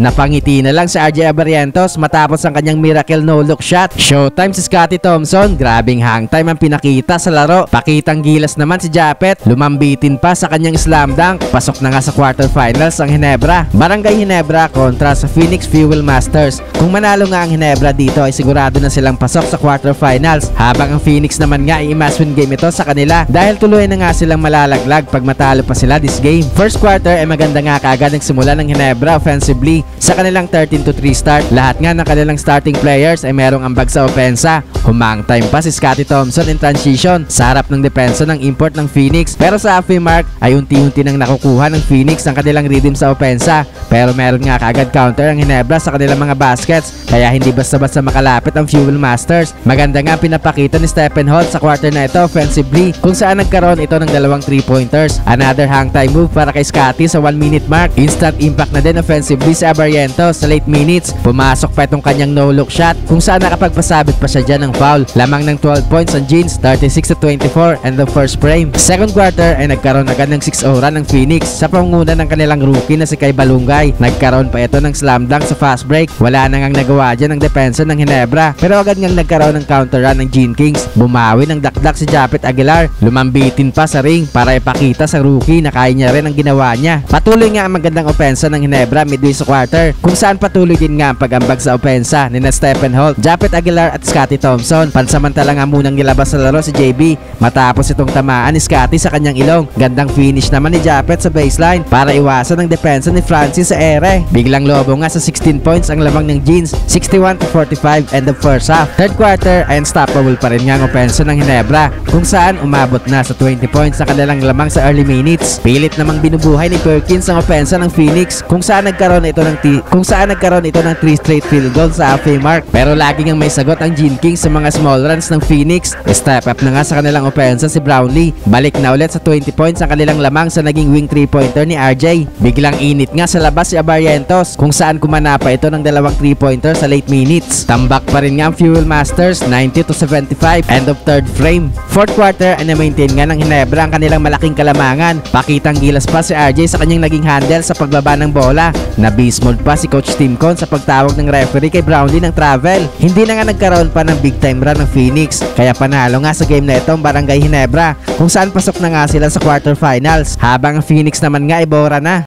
Napangiti na lang si RJ Abarientos matapos ang kanyang miracle no-look shot. Showtime si Scottie Thompson, grabing hang time ang pinakita sa laro. Pakitang gilas naman si Japet, lumambitin pa sa kanyang slam dunk. Pasok na nga sa quarterfinals ang Ginebra. Barangay Ginebra kontra sa Phoenix Fuel Masters. Kung manalo nga ang Ginebra dito ay sigurado na silang pasok sa quarterfinals, habang ang Phoenix naman nga ay must win game ito sa kanila dahil tuloy na nga silang malalaglag pag matalo pa sila this game. First quarter ay maganda nga kaagad nagsimula ng Ginebra offensively. Sa kanilang 13-3 start, lahat nga ng kanilang starting players ay merong ambag sa opensa. Humang time pa si Scottie Thompson in transition sa harap ng depensa ng import ng Phoenix, pero sa halfway mark ay unti-unti nang nakukuha ng Phoenix ang kanilang rhythm sa opensa, pero meron nga kaagad counter ang Ginebra sa kanilang mga baskets, kaya hindi basta-basta makalapit ang Fuel Masters. Maganda nga pinapakita ni Stephen Holt sa quarter na ito offensively, kung saan nagkaroon ito ng dalawang 3-pointers. Another hang time move para kay Scottie sa 1 minute mark. Instant impact na din offensively si Abarientos sa late minutes. Pumasok pa itong kanyang no-look shot, kung saan nakapagpasabit pa siya dyan ng foul. Lamang ng 12 points ang Jeans, 36-24 and the first frame. Second quarter ay nagkaroon agad ng 6-0 run ng Phoenix sa pangunguna ng kanilang rookie na si Kai Balungay. Nagkaroon pa ito ng slam dunk sa fast break. Wala na ngang nagawa dyan ng depensa ng Ginebra, pero agad ngang nagkaroon ng counter run ng Gene Kings. Bumawi ng dakdak si Japet Aguilar, lumambitin pa sa ring para ipakita sa rookie na kaya niya rin ang ginawa niya. Patuloy nga ang magandang opensa ng Ginebra midway sa quarter, kung saan patuloy din nga ang pag-ambag sa opensa ni Stephen Holt, Japet Aguilar at Scottie Thompson. Pansamantala nga munang nilabas sa laro si JB matapos itong tamaan ni Scottie sa kanyang ilong. Gandang finish naman ni Japet sa baseline para iwasan ang depensa ni Francis sa ere. Biglang lobo nga sa 16 points ang lamang ng Jeans, 61-45 and the first half. Third quarter ay unstoppable pa rin nga ang opensa ng Ginebra, kung saan umabot na sa 20 points sa kanilang lamang sa early minutes. Pilit namang binubuhay ni Perkins ang opensa ng Phoenix, kung saan nagkaroon ito ng 3 straight field goals sa halfway mark, pero lagi ngang may sagot ang Gene Kings sa mga small runs ng Phoenix. Step up na nga sa kanilang opensa si Brownlee. Balik na ulit sa 20 points ang kanilang lamang sa naging wing 3-pointer ni RJ. Biglang init nga sa labas si Abarientos, kung saan kumana pa ito ng dalawang 3-pointer sa late minutes. Tambak pa rin nga ang Fuel Masters, 90-75 end of third frame. Fourth quarter ay na-maintain nga ng Ginebra ang kanilang malaking kalamangan. Pakitang gilas pa si RJ sa kanyang naging handle sa pagbaba ng bola. Na-beast mode pa si Coach Tim Con sa pagtawag ng referee kay Brownlee ng travel. Hindi na nga nagkaroon pa ng big time run ng Phoenix, kaya panalo nga sa game na ito ang Barangay Ginebra, kung saan pasok na nga sila sa quarterfinals, habang ang Phoenix naman nga ibora na.